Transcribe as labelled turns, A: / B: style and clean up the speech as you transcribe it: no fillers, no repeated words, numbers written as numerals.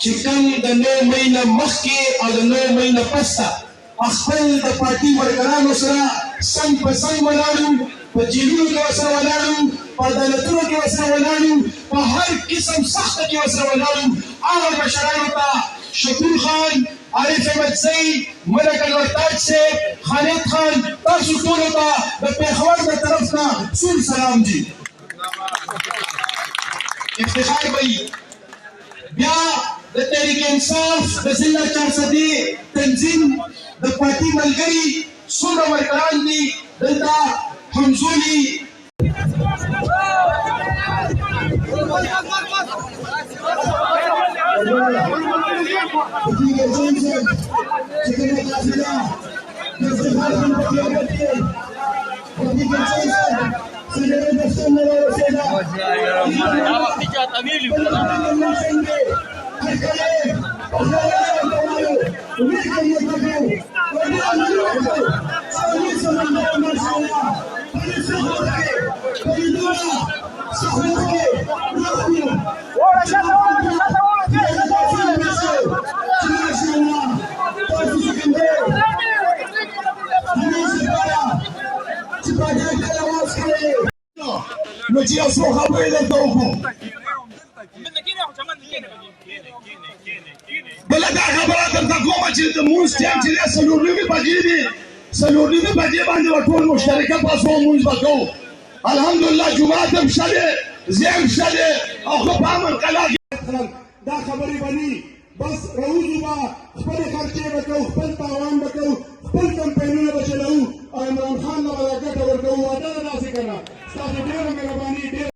A: چې کوم د 9 مۍ نه مخکې او د 9 مۍ نه پسته خپل د پارټي ورکرانو سره څنګ په څنګ ولاړو، په جیلونو کې ورسره ولاړو، په عدالتونو کې ورسره ولاړو، په هر قسم سخته کې ورسره ولاړو. هغه مشرانو ته شکور خان، عارف احمدزی، ملک الورتاج صاحب، خالد خان، تاسو ټولو ته د پېښور د طرف نه سور سلام دي. افتخار به وي. بیا د تحریک انصاف د ضلع 400 تنظیم د پارټي ملګري څومره ورکران دي دلته همزولي نو چې یو څو خبرې درته وکړو. بله دا خبره درته کومه چې د مونځ ټایم چې دی 4:30 بجې دي، 4:30 بجې باندې به ټول مشترکه پاسو مونځ به کوو. الحمدلله جومات هم ښه دی، ځای هم ښه دی او ښه په امن کلا کې دا خبرې به ني. بس راوځو به خپلې خرچې به کوو، خپل تاوان به کوو، خپل کمپینونه به چلوو او عمران خان له به دا ګټه ورکوو. واده ده داسې که نه؟ ستاسو ډېره مهرباني.